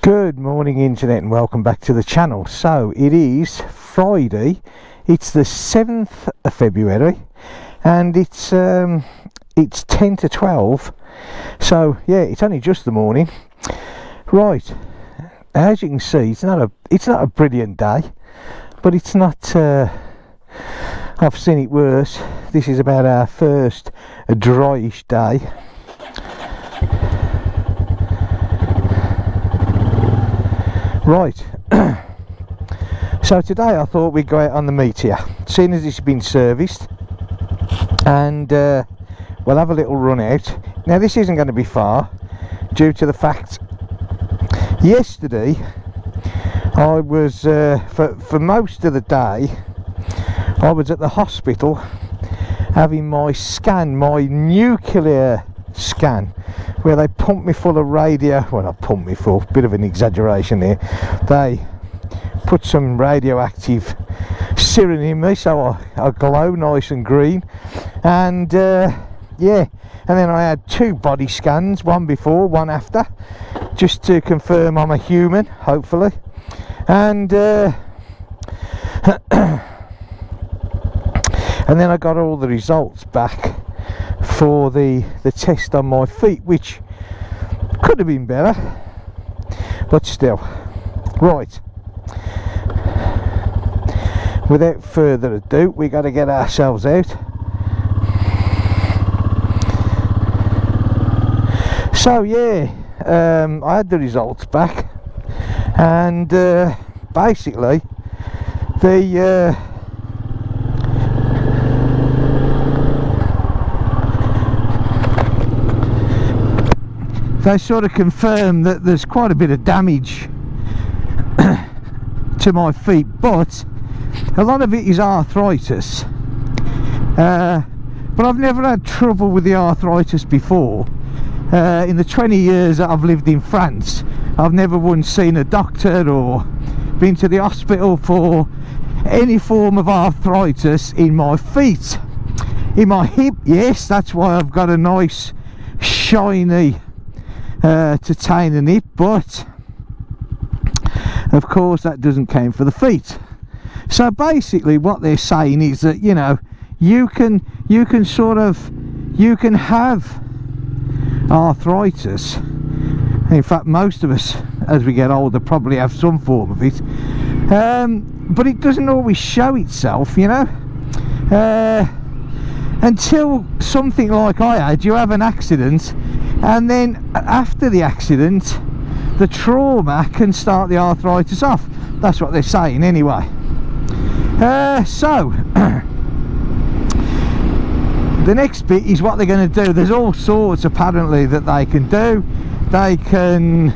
Good morning internet and welcome back to the channel. So it is Friday, it's the 7th of February and it's 10 to 12, so yeah, it's only just the morning. Right, as you can see, it's not a brilliant day, but it's not I've seen it worse. This is about our first dryish day. Right, so today I thought we'd go out on the Meteor, seeing as it's been serviced, and we'll have a little run out. Now this isn't going to be far, due to the fact yesterday I was, for most of the day, I was at the hospital having my scan, my nuclear scan, where they pumped me full of radio, well not pumped me full, bit of an exaggeration there, they put some radioactive serum in me so I glow nice and green, and yeah, and then I had 2 body scans, one before, one after, just to confirm I'm a human, hopefully, and and then I got all the results back for the test on my feet, which could have been better, but still. Right, without further ado, we got to get ourselves out. So yeah, I had the results back, and basically they sort of confirm that there's quite a bit of damage to my feet, but a lot of it is arthritis, but I've never had trouble with the arthritis before. In the 20 years that I've lived in France, I've never once seen a doctor or been to the hospital for any form of arthritis in my feet. In my hip, yes, that's why I've got a nice shiny titanium hip, but of course that doesn't count for the feet. So basically what they're saying is that, you know, you can have arthritis. In fact, most of us as we get older probably have some form of it, but it doesn't always show itself, you know, until something like I had. You have an accident, and then after the accident the trauma can start the arthritis off. That's what they're saying anyway. So the next bit is what they're going to do. There's all sorts apparently that they can do. They can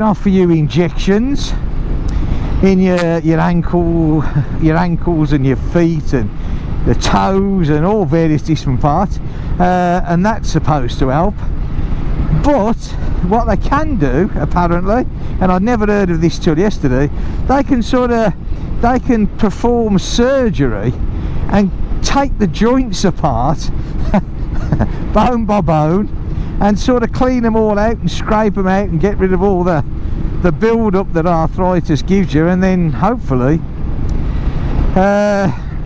offer you injections in your ankles and your feet and the toes and all various different parts, and that's supposed to help. But what they can do apparently, and I'd never heard of this till yesterday, they can perform surgery and take the joints apart bone by bone and sort of clean them all out and scrape them out and get rid of all the build up that arthritis gives you, and then hopefully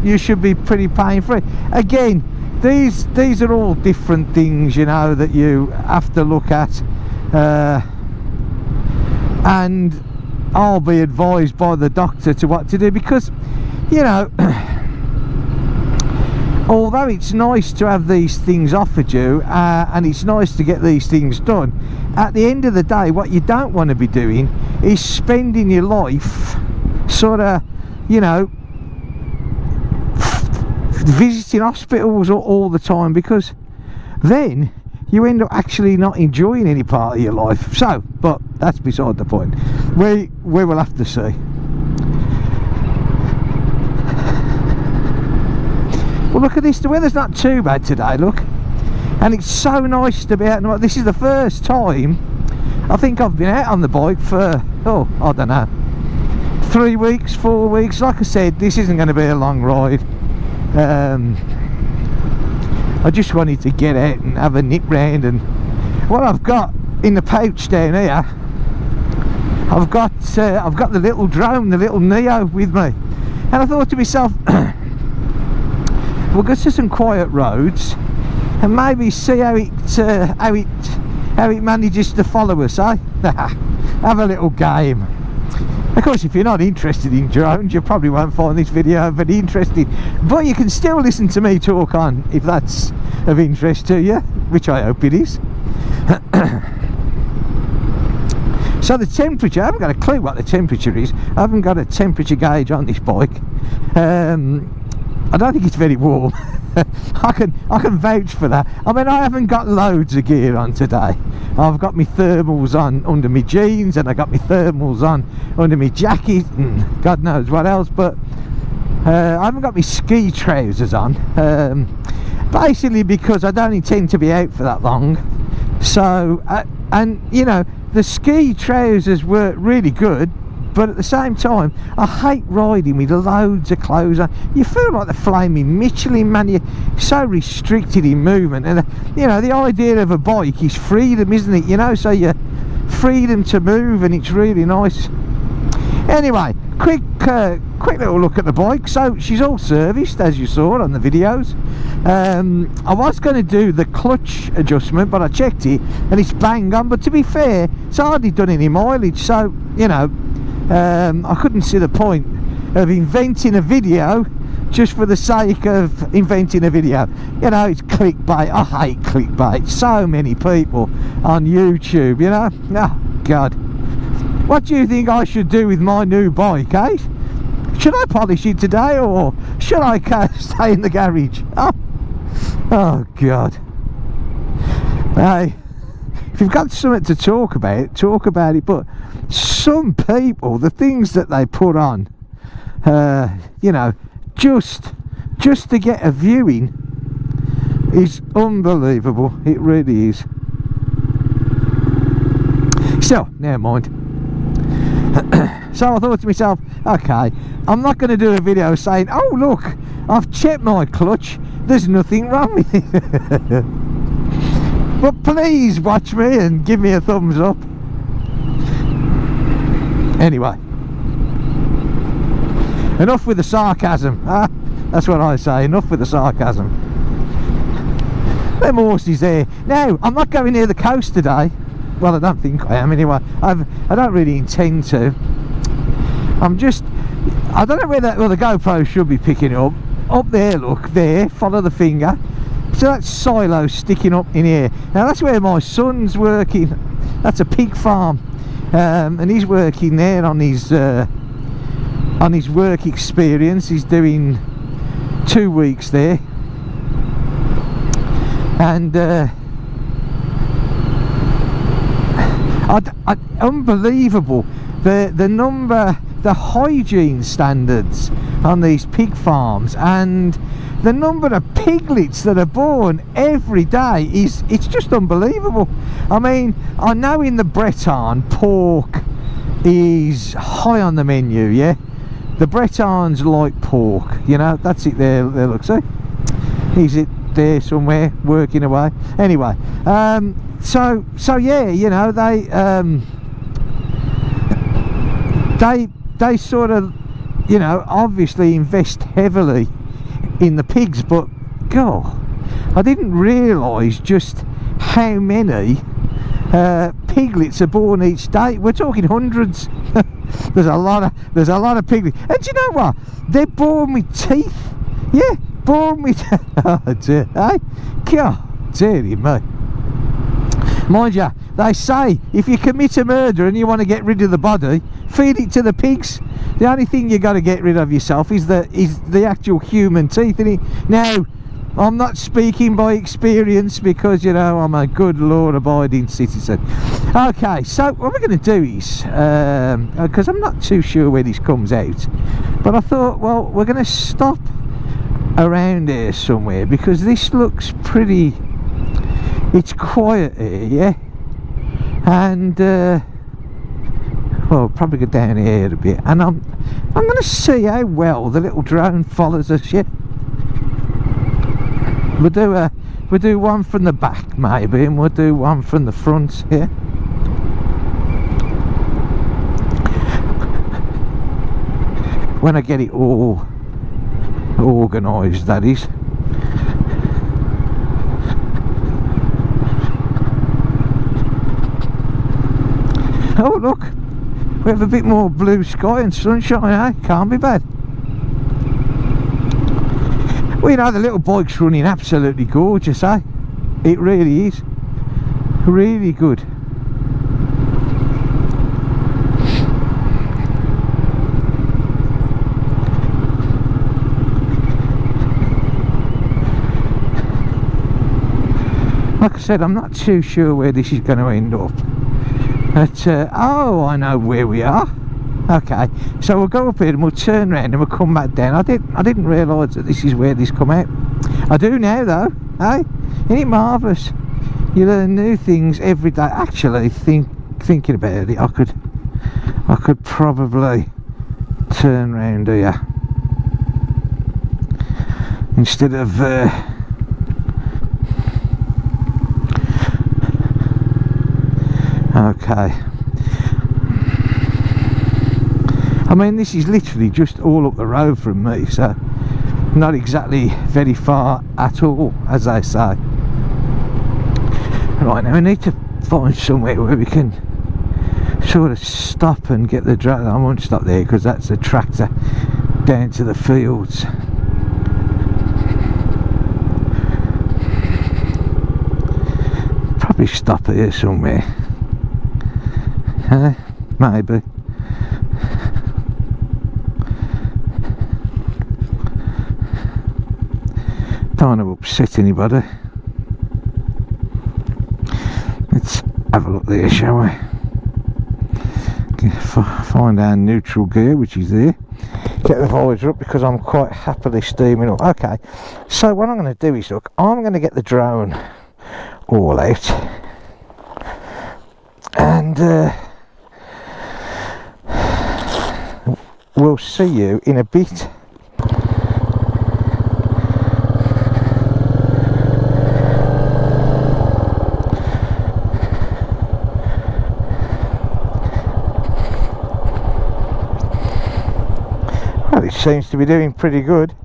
you should be pretty pain free. Again, these are all different things, you know, that you have to look at, and I'll be advised by the doctor to what to do, because, you know, although it's nice to have these things offered you, and it's nice to get these things done, at the end of the day what you don't want to be doing is spending your life sort of, you know, visiting hospitals all the time, because then you end up actually not enjoying any part of your life. So, but that's beside the point. We will have to see. Well, look at this, the weather's not too bad today, look, and it's so nice to be out. This is the first time I think I've been out on the bike for, oh, I don't know, 3 weeks, 4 weeks. Like I said, this isn't going to be a long ride. I just wanted to get out and have a nip round, and what I've got in the pouch down here I've got the little drone, the little Neo with me, and I thought to myself, we'll go to some quiet roads and maybe see how it manages to follow us, eh? Have a little game. Of course, if you're not interested in drones, you probably won't find this video very interesting, but you can still listen to me talk on if that's of interest to you, which I hope it is. So the temperature, I haven't got a clue what the temperature is. I haven't got a temperature gauge on this bike. I don't think it's very warm. I can vouch for that. I mean, I haven't got loads of gear on today. I've got my thermals on under my jeans, and I got my thermals on under my jacket, and God knows what else, but I haven't got my ski trousers on, basically because I don't intend to be out for that long. So and you know, the ski trousers were really good, but at the same time, I hate riding with loads of clothes on. You feel like the flaming Michelin man. You're so restricted in movement, and you know, the idea of a bike is freedom, isn't it? You know, so you're freedom to move, and it's really nice. Anyway, quick little look at the bike. So she's all serviced, as you saw on the videos. I was going to do the clutch adjustment, but I checked it and it's bang on. But to be fair, it's hardly done any mileage, so you know, I couldn't see the point of inventing a video just for the sake of inventing a video. You know, it's clickbait. I hate clickbait. So many people on YouTube, you know. Oh God, what do you think I should do with my new bike, eh? Should I polish it today, or should I stay in the garage? Oh God. Hey, if you've got something to talk about it, but some people, the things that they put on, you know, just to get a viewing is unbelievable. It really is. So, never mind. So I thought to myself, okay, I'm not going to do a video saying, oh look, I've checked my clutch, there's nothing wrong with it. But please watch me and give me a thumbs up. Anyway, enough with the sarcasm. That's what I say, enough with the sarcasm. Them horses there. Now, I'm not going near the coast today. Well, I don't think I am anyway. I don't really intend to. I don't know where the GoPro should be picking up. Up there, look, there, follow the finger. So that's silo sticking up in here. Now that's where my son's working. That's a pig farm, and he's working there on his work experience. He's doing 2 weeks there, and unbelievable the hygiene standards on these pig farms, and the number of piglets that are born every day it's just unbelievable. I mean, I know in the Breton pork is high on the menu, yeah. The Bretons like pork, you know. That's it there, look, see, he's it there somewhere working away. Anyway, so yeah, you know, they sort of, you know, obviously invest heavily in the pigs, but God, I didn't realise just how many piglets are born each day. We're talking hundreds. There's a lot of piglets, and do you know what? They're born with teeth. Yeah, born with. Oh dear, hey, God, dearie me. Mind you, they say if you commit a murder and you want to get rid of the body, feed it to the pigs. The only thing you got to get rid of yourself is the actual human teeth, isn't it? Now, I'm not speaking by experience because, you know, I'm a good law-abiding citizen. Okay, so what we're going to do is, because I'm not too sure where this comes out, but I thought, well, we're going to stop around here somewhere because this looks pretty. It's quiet here, yeah, and well, probably go down here a bit, and I'm going to see how well the little drone follows us. Yeah, we'll do one from the back maybe, and we'll do one from the front. Yeah, when I get it all organised, that is. Oh look, we have a bit more blue sky and sunshine, eh? Can't be bad. Well, you know, the little bike's running absolutely gorgeous, eh? It really is. Really good. Like I said, I'm not too sure where this is going to end up. But, oh, I know where we are. Okay, so we'll go up here and we'll turn around and we'll come back down. I didn't realise that this is where this come out. I do now though, hey? Isn't it marvellous? You learn new things every day. Actually, thinking about it, I could probably turn round here instead of okay. I mean, this is literally just all up the road from me, so not exactly very far at all, as they say. Right, now we need to find somewhere where we can sort of stop and get the drone. I won't stop there because that's the tractor down to the fields. Probably stop here somewhere. Maybe. Don't want to upset anybody. Let's have a look there, shall we? Find our neutral gear, which is there. Get the visor up because I'm quite happily steaming up. Okay, so what I'm going to do is, look, I'm going to get the drone all out, and we'll see you in a bit. Well, it seems to be doing pretty good.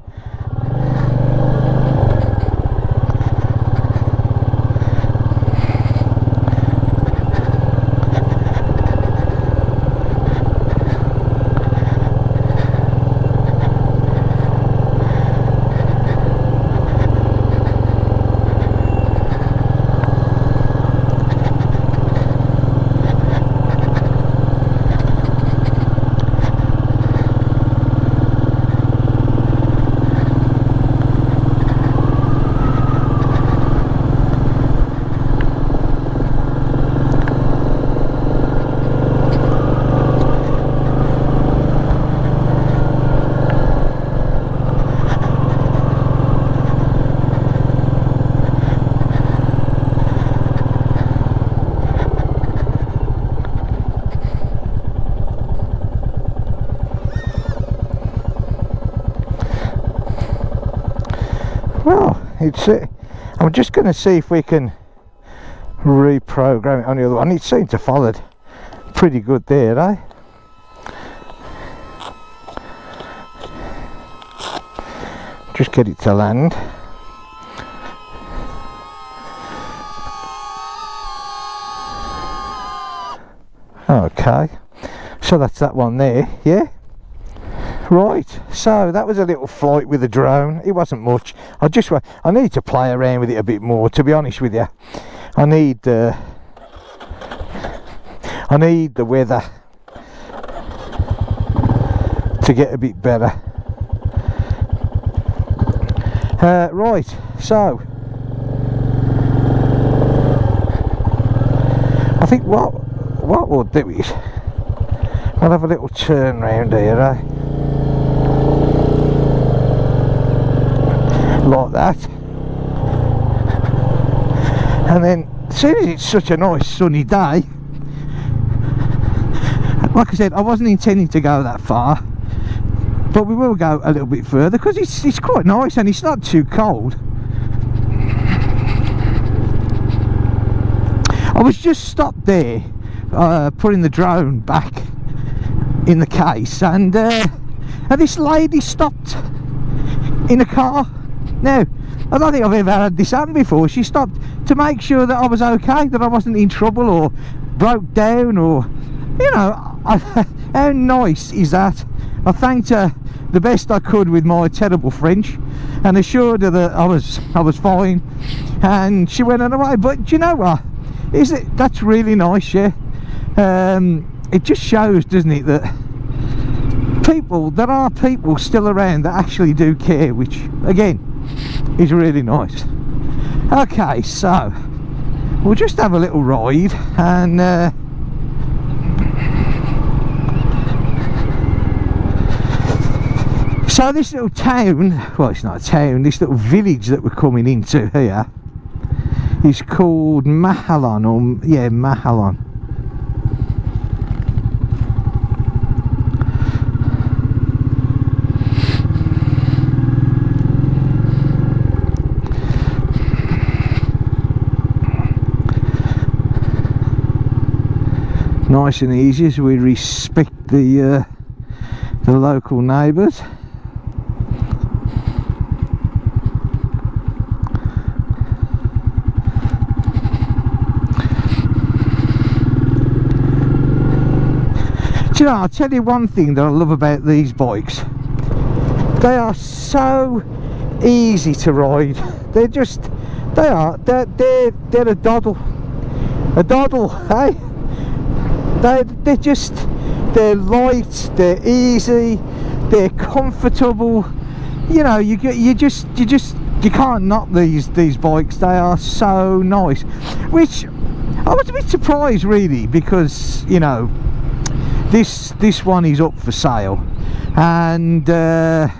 Well, I'm just going to see if we can reprogram it on the other one. It seemed to follow pretty good there, eh? Just get it to land. Okay, so that's that one there, yeah? Right, so that was a little flight with the drone. It wasn't much. I need to play around with it a bit more, to be honest with you. I need the weather to get a bit better. Right, so I think what we'll do is we'll have a little turn round here, eh? Like that, and then as soon as it's such a nice sunny day, like I said, I wasn't intending to go that far, but we will go a little bit further because it's quite nice and it's not too cold. I was just stopped there putting the drone back in the case, and and this lady stopped in a car. Now, I don't think I've ever had this happen before. She stopped to make sure that I was okay, that I wasn't in trouble or broke down, or, you know, how nice is that? I thanked her the best I could with my terrible French and assured her that I was fine, and she went on her way. But do you know what? That's really nice, yeah. It just shows, doesn't it, that there are people still around that actually do care, which again is really nice. Okay, so we'll just have a little ride, and so this little town, well, it's not a town, this little village that we're coming into here is called Mahalon, or yeah, Mahalon. Nice and easy as we respect the local neighbours. Do you know, I'll tell you one thing that I love about these bikes. They are so easy to ride. They're a doddle. A doddle, eh? They're light, they're easy, they're comfortable. You know, you can't knock these bikes. They are so nice. Which I was a bit surprised, really, because, you know, this one is up for sale, and I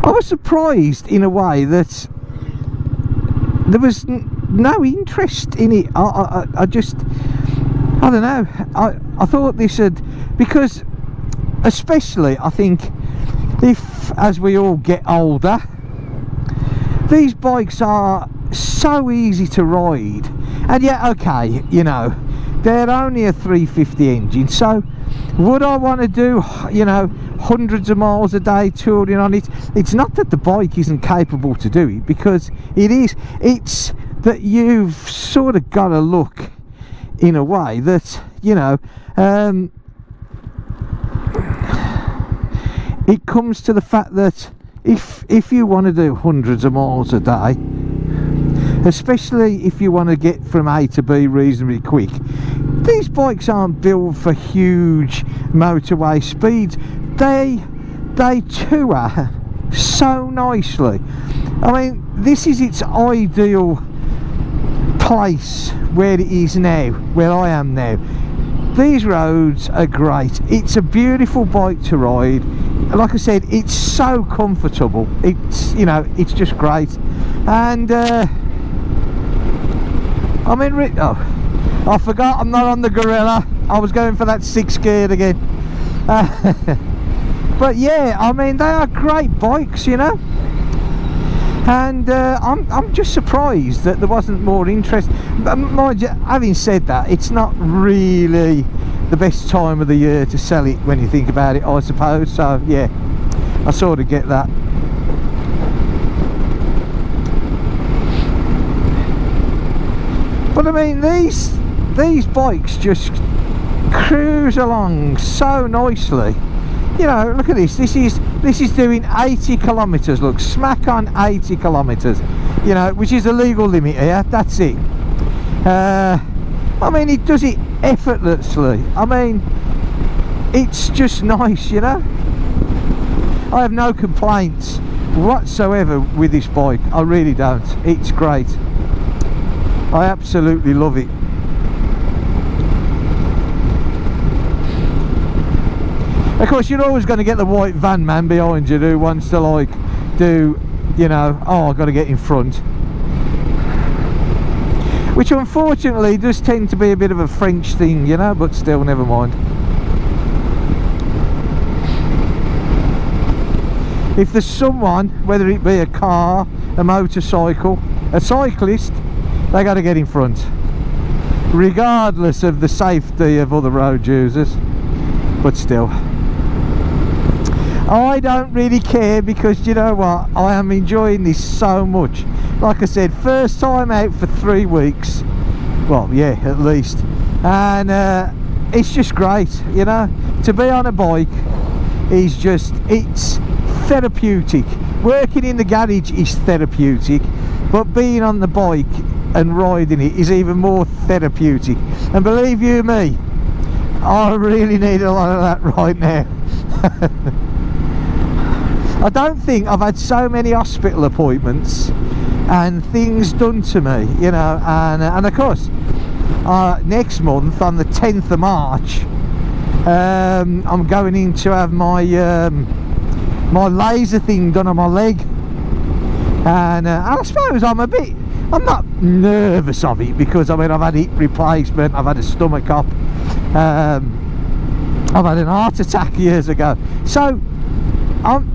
was surprised in a way that there was no interest in it. I don't know. I thought this had, because especially I think if, as we all get older, these bikes are so easy to ride, and yet, okay, you know, they're only a 350 engine, so would I want to do, you know, hundreds of miles a day touring on it? It's not that the bike isn't capable to do it, because it is. It's that you've sort of got to look in a way that, you know, it comes to the fact that if you want to do hundreds of miles a day, especially if you want to get from A to B reasonably quick, these bikes aren't built for huge motorway speeds. They tour so nicely. I mean, this is its ideal place where it is now, where I am now. These roads are great. It's a beautiful bike to ride. Like I said, it's so comfortable. It's, you know, it's just great. And I'm in I forgot I'm not on the Gorilla. I was going for that 6 geared again. But yeah, I mean, they are great bikes, you know. And I'm just surprised that there wasn't more interest. But mind you, having said that, it's not really the best time of the year to sell it when you think about it, I suppose. So yeah, I sort of get that. But I mean, these bikes just cruise along so nicely. You know, look at this. This is doing 80 kilometers. Look, smack on 80 kilometers. You know, which is the legal limit here. That's it. I mean, it does it effortlessly. I mean, it's just nice, you know. I have no complaints whatsoever with this bike. I really don't. It's great. I absolutely love it. Of course, you're always going to get the white van man behind you who wants to, like, do, you know, oh, I've got to get in front. Which unfortunately does tend to be a bit of a French thing, you know, but still, never mind. If there's someone, whether it be a car, a motorcycle, a cyclist, they got to get in front, regardless of the safety of other road users. But still, I don't really care, because you know what, I am enjoying this so much. Like I said, first time out for 3 weeks, well yeah, at least, and it's just great, you know. To be on a bike is just, it's therapeutic. Working in the garage is therapeutic, but being on the bike and riding it is even more therapeutic. And believe you me, I really need a lot of that right now. I don't think I've had so many hospital appointments and things done to me, you know, and of course next month on the 10th of March I'm going in to have my my laser thing done on my leg, and I suppose I'm not nervous of it, because I mean, I've had hip replacement, I've had a stomach op, I've had an heart attack years ago, so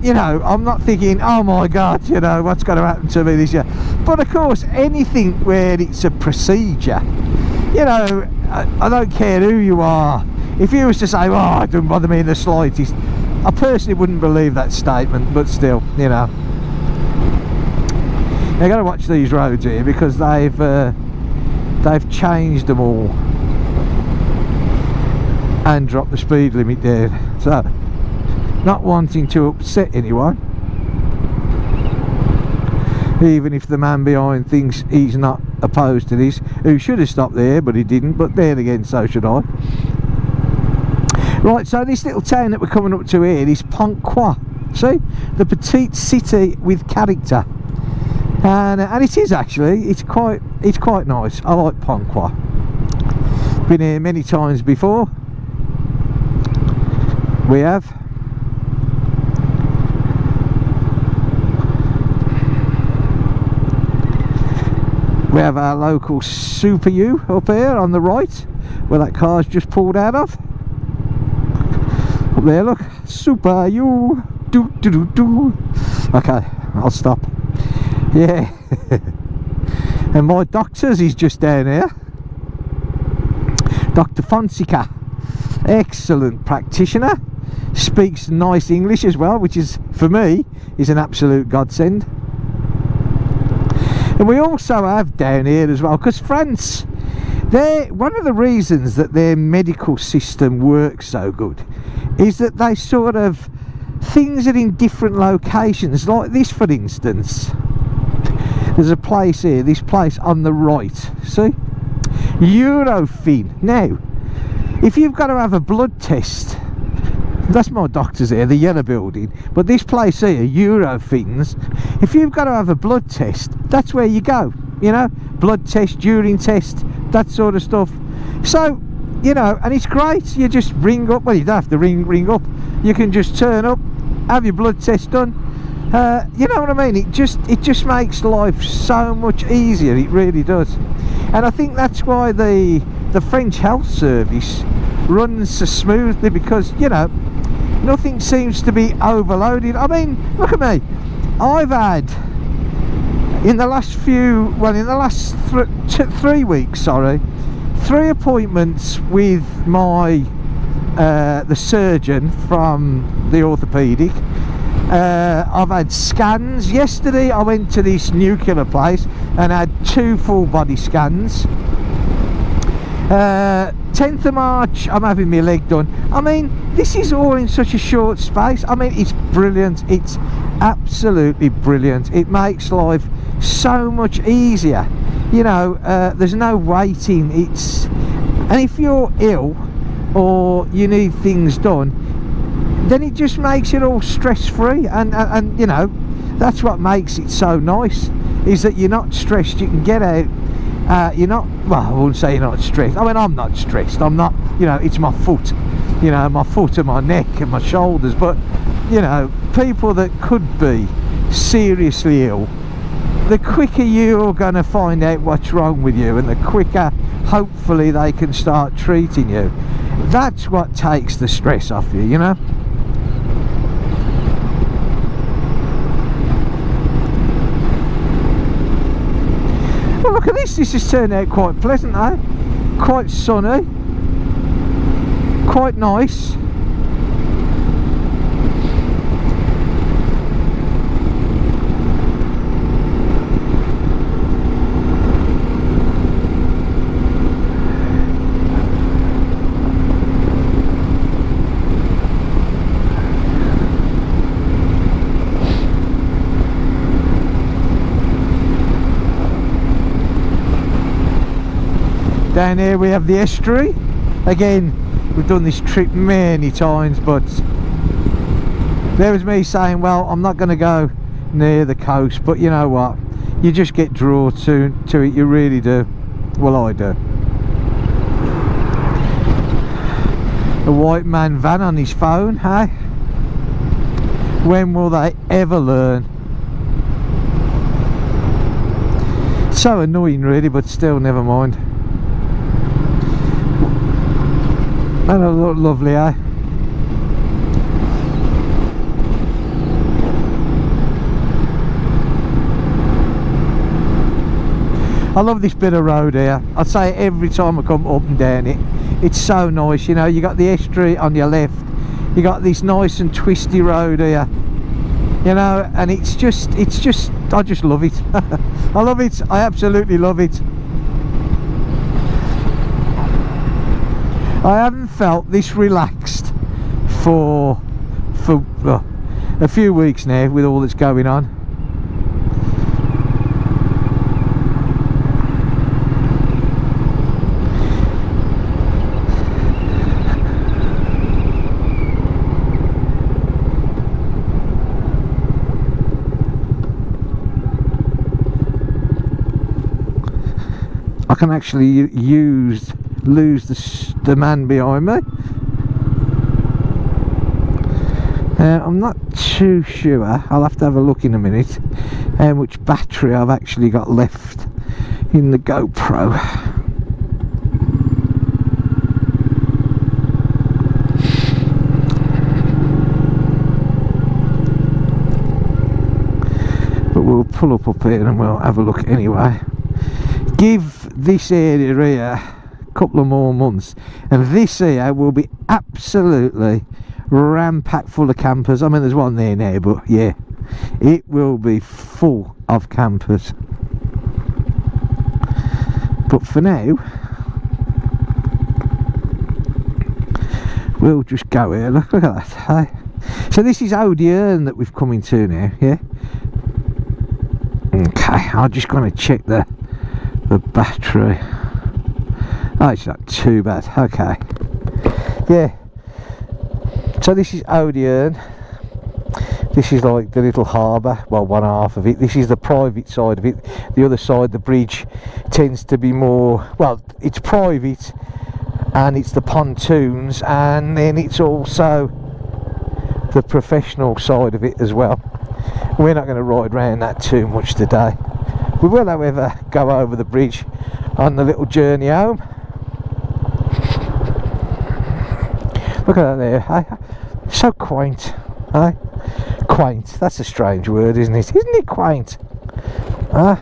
you know, I'm not thinking, oh my god, you know, what's going to happen to me this year. But of course, anything where it's a procedure, you know, I don't care who you are. If you was to say, oh, it doesn't bother me in the slightest, I personally wouldn't believe that statement, but still, you know. You've got to watch these roads here, because they've changed them all and dropped the speed limit there. So, not wanting to upset anyone, even if the man behind thinks he's not opposed to this, who should have stopped there but he didn't, but then again, so should I. Right, so this little town that we're coming up to here is Ponquois. See, the petite city with character, and it is actually, it's quite nice. I like Ponquois. Been here many times before. We have. We have our local Super U up here on the right, where that car's just pulled out of. Up there, look, Super U. Do do do do. Okay, I'll stop. Yeah. And my doctor's is just down here. Dr. Fonseca, excellent practitioner, speaks nice English as well, which is, for me, is an absolute godsend. And we also have down here as well, because France, one of the reasons that their medical system works so good is that they sort of, things are in different locations. Like this, for instance, there's a place here, this place on the right, see, Eurofin. Now, if you've got to have a blood test, that's my doctor's here, the yellow building, but this place here, Eurofins, if you've got to have a blood test, that's where you go, you know, blood test, urine test, that sort of stuff. So, you know, and it's great. You just ring up, well, you don't have to ring up, you can just turn up, have your blood test done. You know what I mean? It just makes life so much easier, it really does. And I think that's why the French health service runs so smoothly, because, you know, nothing seems to be overloaded. I mean, look at me, I've had in the last 3 weeks, sorry, 3 appointments with my the surgeon from the orthopaedic. I've had scans. Yesterday I went to this nuclear place and had 2 full body scans. 10th of March I'm having my leg done. I mean, this is all in such a short space. I mean, it's brilliant. It's absolutely brilliant. It makes life so much easier, you know. There's no waiting. And if you're ill or you need things done, then it just makes it all stress-free, and you know, that's what makes it so nice, is that you're not stressed. You can get out. You're not, well, I wouldn't say you're not stressed. I mean, I'm not stressed. I'm not, you know, it's my foot, you know, my foot and my neck and my shoulders. But, you know, people that could be seriously ill, the quicker you're going to find out what's wrong with you, and the quicker, hopefully, they can start treating you. That's what takes the stress off you, you know. Well, look at this. This has turned out quite pleasant, eh? Quite sunny, quite nice. Down here we have the estuary. Again, we've done this trip many times, but there was me saying, well, I'm not going to go near the coast, but you know what, you just get drawn to it, you really do. Well, I do. A white man van on his phone, hey? When will they ever learn? It's so annoying really, but still, never mind. And it look lovely, eh? I love this bit of road here. I'd say every time I come up and down it, it's so nice. You know, you got the estuary on your left, you got this nice and twisty road here, you know, and it's just I just love it. I love it, I absolutely love it. I haven't felt this relaxed for a few weeks now with all that's going on. I can actually lose the man behind me. I'm not too sure, I'll have to have a look in a minute, how much battery I've actually got left in the GoPro. But we'll pull up here and we'll have a look anyway. Give this area here a couple of more months and this here will be absolutely ram-packed full of campers. I mean, there's one there now, but yeah, it will be full of campers. But for now, we'll just go here. Look at that, hey? So this is Odierne that we've come into now, yeah? Okay, I'm just going to check the battery. Oh, it's not too bad. Okay, yeah, so this is Odierne. This is like the little harbour, well, one half of it. This is the private side of it. The other side, the bridge, tends to be more, well, it's private and it's the pontoons, and then it's also the professional side of it as well. We're not going to ride around that too much today. We will, however, go over the bridge on the little journey home. Look at that there, eh? So quaint, eh? Quaint, that's a strange word, isn't it? Isn't it quaint? Huh?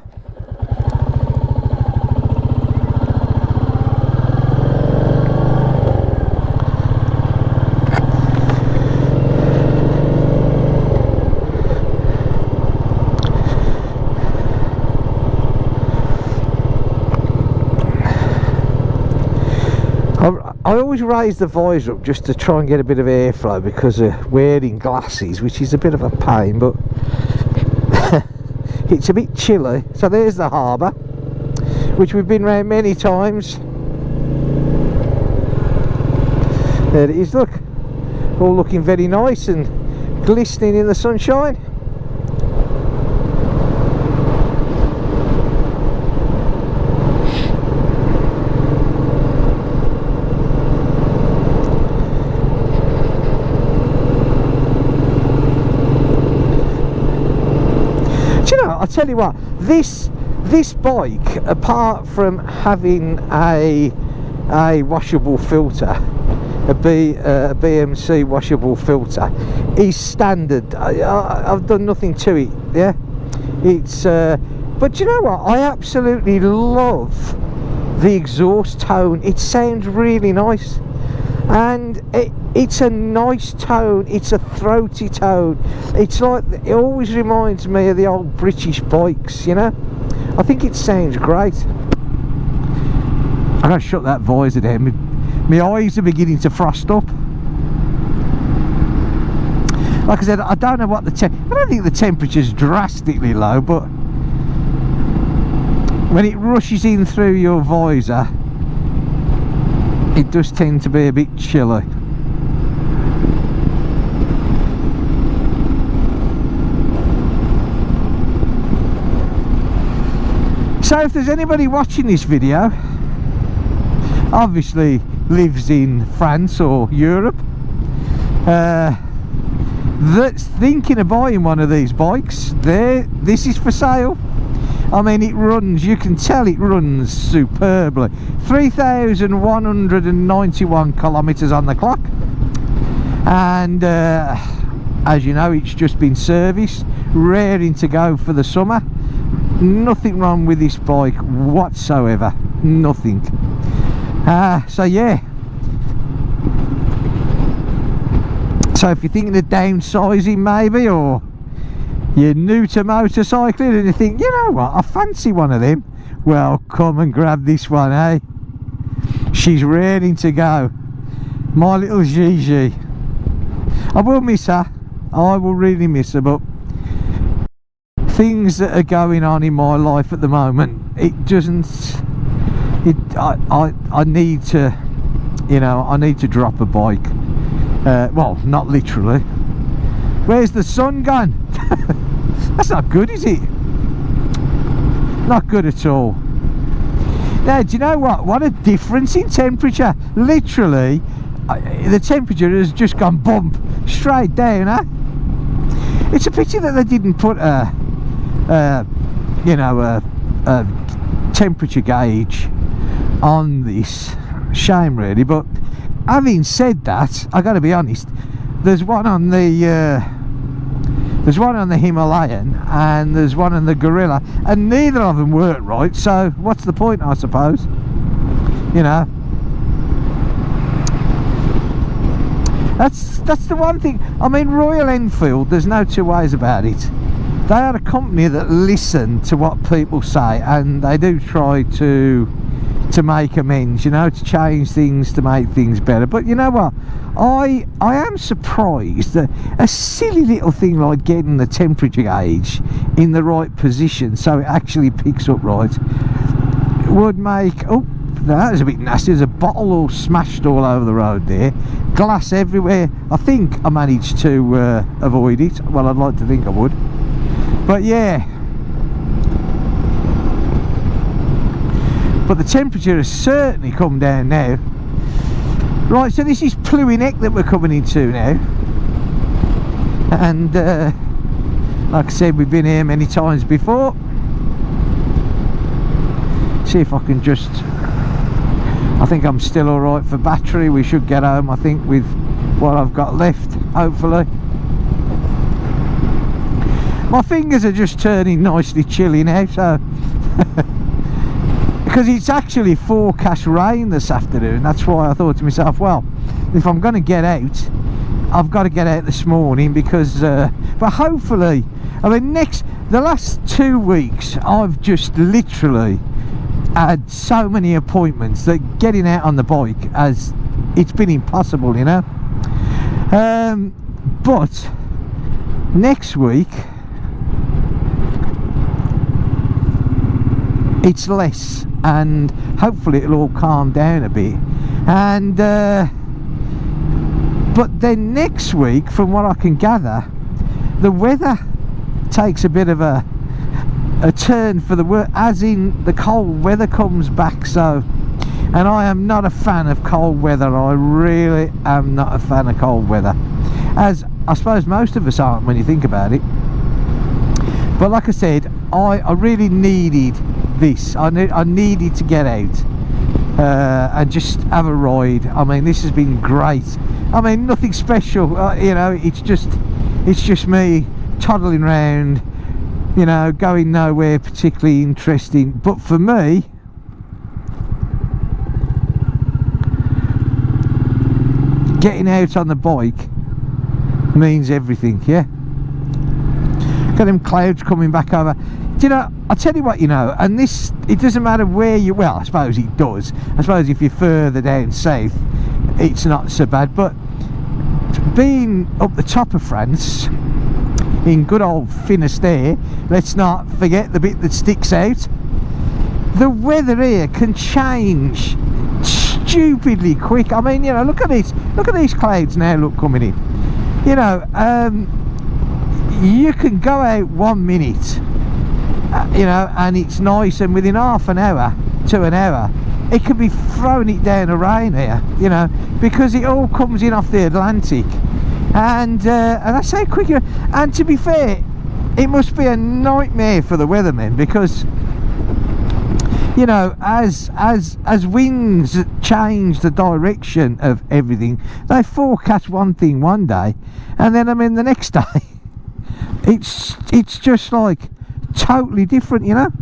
I always raise the visor up just to try and get a bit of airflow because of wearing glasses, which is a bit of a pain, but it's a bit chilly. So there's the harbour, which we've been round many times. There it is, look, all looking very nice and glistening in the sunshine. I'll tell you what, this bike, apart from having a washable filter, a BMC washable filter, is standard. I've done nothing to it, yeah. It's but you know what, I absolutely love the exhaust tone. It sounds really nice, and it's a nice tone. It's a throaty tone. It's like, it always reminds me of the old British bikes, you know. I think it sounds great. I'm going to shut that visor down. My eyes are beginning to frost up. Like I said, I don't know what I don't think the temperature's drastically low, but when it rushes in through your visor, it does tend to be a bit chilly. So if there's anybody watching this video, obviously lives in France or Europe, that's thinking of buying one of these bikes, this is for sale. I mean, it runs, you can tell it runs superbly. 3,191 kilometers on the clock, and as you know, it's just been serviced, raring to go for the summer. Nothing wrong with this bike whatsoever, nothing. So yeah, so if you're thinking of downsizing maybe, or you're new to motorcycling and you think, you know what, I fancy one of them, well, come and grab this one, eh? She's raring to go, my little Gigi. I will miss her, I will really miss her, but things that are going on in my life at the moment, it doesn't, I need to, you know, I need to drop a bike. Well, not literally. Where's the sun gone? That's not good, is it? Not good at all. Now, do you know what a difference in temperature. Literally, the temperature has just gone bump straight down, huh? It's a pity that they didn't put you know, a temperature gauge on this. Shame really, but having said that, I gotta be honest, there's one on the Himalayan and there's one on the Gorilla, and neither of them work right, so what's the point, I suppose, you know. That's the one thing. I mean, Royal Enfield, there's no two ways about it. They are a company that listen to what people say, and they do try to make amends, you know, to change things, to make things better. But you know what, I am surprised that a silly little thing like getting the temperature gauge in the right position so it actually picks up right would make, oh, that was a bit nasty. There's a bottle all smashed all over the road there, glass everywhere. I think I managed to avoid it. Well, I'd like to think I would, but yeah. But the temperature has certainly come down now. Right, so this is Pluie Neck that we're coming into now, and like I said, we've been here many times before. See if I can just, I think I'm still alright for battery. We should get home, I think, with what I've got left, hopefully. My fingers are just turning nicely chilly now, so because it's actually forecast rain this afternoon. That's why I thought to myself, well, if I'm going to get out, I've got to get out this morning, because but hopefully, I mean, the last 2 weeks I've just literally had so many appointments that getting out on the bike it's been impossible, you know. But next week it's less, and hopefully it'll all calm down a bit. And but then next week, from what I can gather, the weather takes a bit of a turn for the worse, as in the cold weather comes back. So, and I am not a fan of cold weather. I really am not a fan of cold weather, as I suppose most of us aren't when you think about it. But like I said, I really needed this. I needed to get out and just have a ride. I mean, this has been great. I mean, nothing special, you know. It's just me toddling around, you know, going nowhere particularly interesting. But for me, getting out on the bike means everything. Yeah, got them clouds coming back over. Do you know, I'll tell you what, you know, and this, it doesn't matter where you, well, I suppose it does. I suppose if you're further down south, it's not so bad. But being up the top of France, in good old Finisterre, let's not forget the bit that sticks out, the weather here can change stupidly quick. I mean, you know, look at these clouds now, look, coming in. You know, you can go out 1 minute, you know, and it's nice, and within half an hour to an hour it could be throwing it down a rain here, you know, because it all comes in off the Atlantic, and that's how quick. And to be fair, it must be a nightmare for the weathermen, because, you know, as winds change the direction of everything, they forecast one thing one day, and then, I mean, the next day it's just like totally different, you know.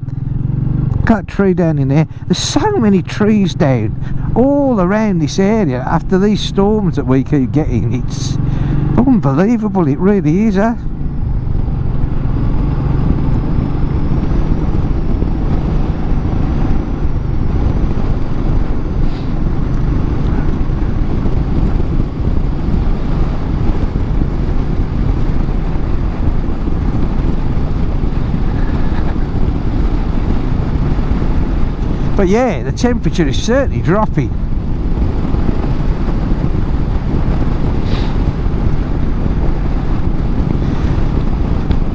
Cut tree down in there. There's so many trees down all around this area after these storms that we keep getting. It's unbelievable, it really is, huh? But yeah, the temperature is certainly dropping.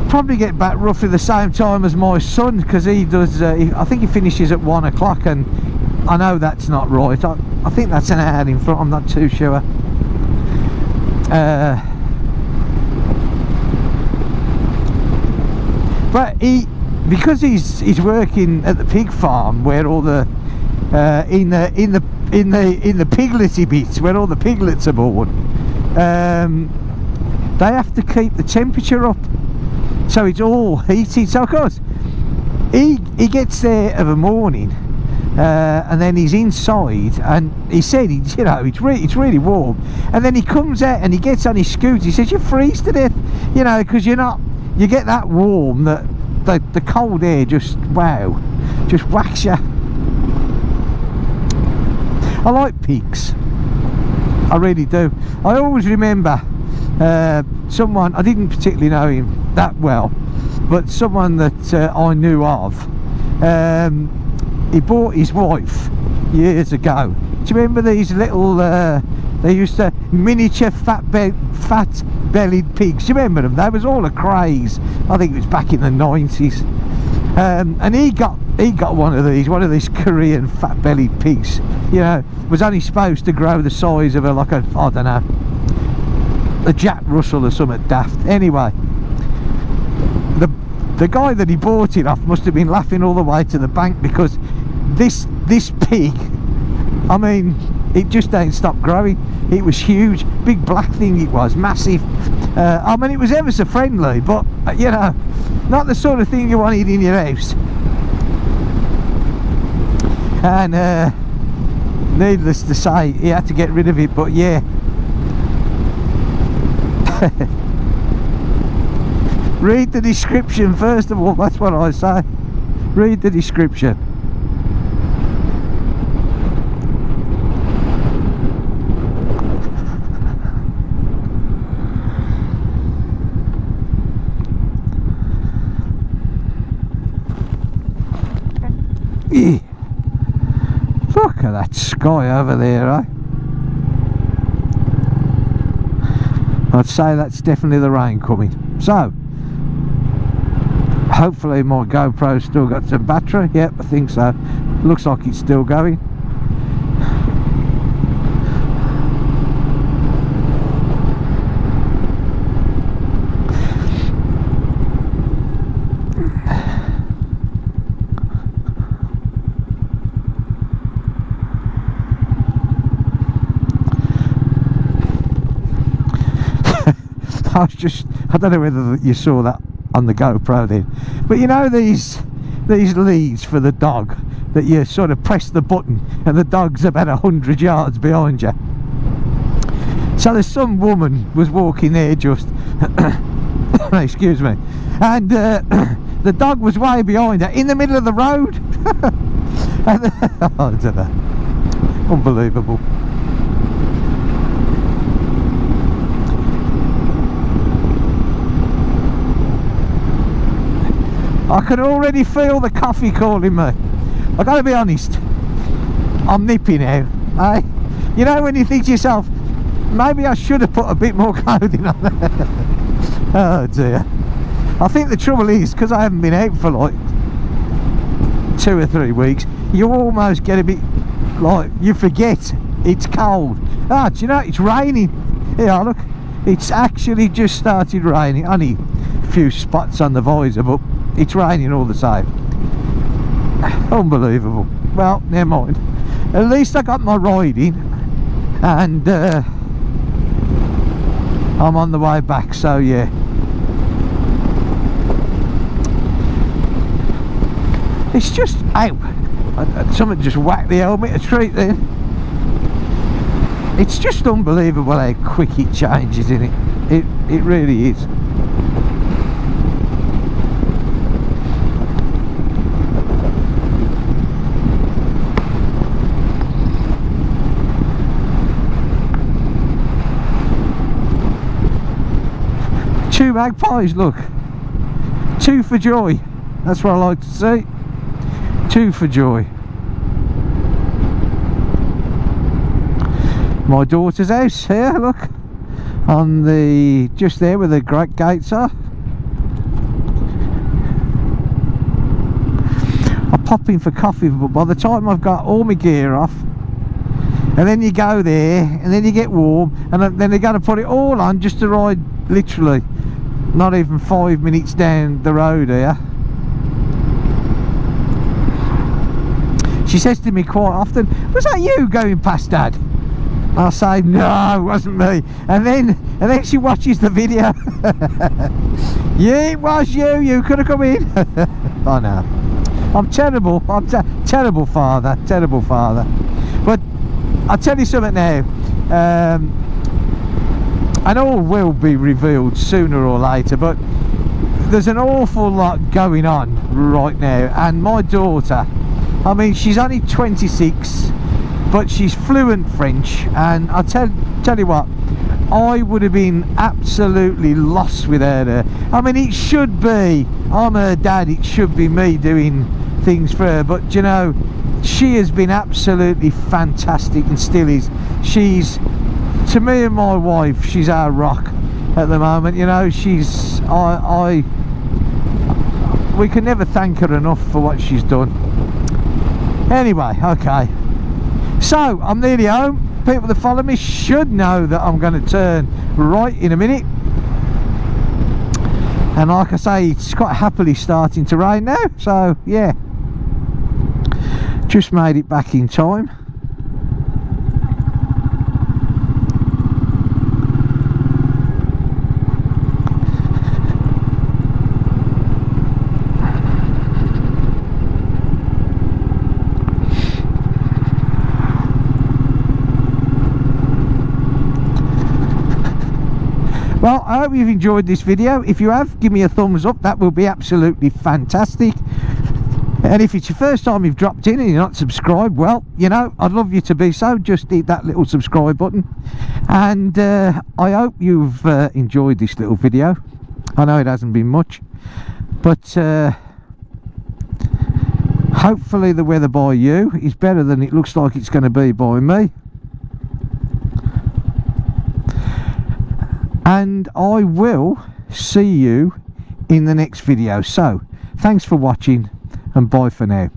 Probably get back roughly the same time as my son, because he does, I think he finishes at 1 o'clock, and I know that's not right. I think that's an hour in front, I'm not too sure. But because he's working at the pig farm, where all the in the piglety bits where all the piglets are born, they have to keep the temperature up, so it's all heated. So of course he gets there of a morning, and then he's inside, and he said, you know, it's really warm, and then he comes out and he gets on his scooter. He says, you freeze to death, you know, because you get that warm that the cold air just, wow, just whacks you. I like pigs, I really do. I always remember someone, I didn't particularly know him that well, but someone that I knew of, he bought his wife years ago. Do you remember these little, they used to, miniature fat-bellied pigs? Do you remember them? That was all a craze. I think it was back in the 90s. And he got one of these Korean fat-bellied pigs. You know, was only supposed to grow the size of I don't know, a Jack Russell or something daft. Anyway, the guy that he bought it off must have been laughing all the way to the bank, because this pig, I mean, it just ain't stopped growing. It was huge, big black thing it was, massive. I mean, it was ever so friendly, but you know, not the sort of thing you wanted in your house. And needless to say, he had to get rid of it. But yeah, read the description first of all, that's what I say. Read the description. Look at that sky over there, eh? I'd say that's definitely the rain coming. So hopefully my GoPro's still got some battery. Yep, I think so. Looks like it's still going. I don't know whether you saw that on the GoPro then, but you know these leads for the dog that you sort of press the button and the dog's about 100 yards behind you. So there's some woman was walking there just excuse me, and the dog was way behind her in the middle of the road. And, I don't know, unbelievable. I can already feel the coffee calling me. I gotta be honest, I'm nippy now. You know, when you think to yourself, maybe I should have put a bit more clothing on there. Oh dear. I think the trouble is, because I haven't been out for like 2 or 3 weeks, you almost get a bit like, you forget it's cold. Ah, do you know, it's raining. Yeah, look, it's actually just started raining. Only a few spots on the visor, but it's raining all the same. Unbelievable. Well, never mind. At least I got my riding, and I'm on the way back, so yeah. It's just out. Someone just whacked the helmet a treat then. It's just unbelievable how quick it changes, isn't it? It really is. Two magpies, look. 2 for joy. That's what I like to see. 2 for joy. My daughter's house here, look. On the, just there where the great gates are. I pop in for coffee, but by the time I've got all my gear off, and then you go there, and then you get warm, and then they're going to put it all on just to ride, literally not even 5 minutes down the road here. She says to me quite often, was that you going past Dad? I say, no, it wasn't me. And then she watches the video. Yeah, it was you. You could have come in. I know. I'm terrible. I'm terrible father. Terrible father. But I'll tell you something now. And all will be revealed sooner or later. But there's an awful lot going on right now. And my daughter, I mean, she's only 26. But she's fluent French, and I'll tell you what, I would have been absolutely lost without her. I mean, it should be, I'm her dad, it should be me doing things for her, but you know, she has been absolutely fantastic and still is. She's, to me and my wife, she's our rock at the moment. You know, she's, we can never thank her enough for what she's done. Anyway, okay. So, I'm nearly home. People that follow me should know that I'm going to turn right in a minute. And like I say, it's quite happily starting to rain now. So, yeah. Just made it back in time. Well, I hope you've enjoyed this video. If you have, give me a thumbs up. That will be absolutely fantastic. And if it's your first time you've dropped in and you're not subscribed, well, you know, I'd love you to be so. Just hit that little subscribe button. And I hope you've enjoyed this little video. I know it hasn't been much, but hopefully the weather by you is better than it looks like it's going to be by me. And I will see you in the next video. So, thanks for watching, and bye for now.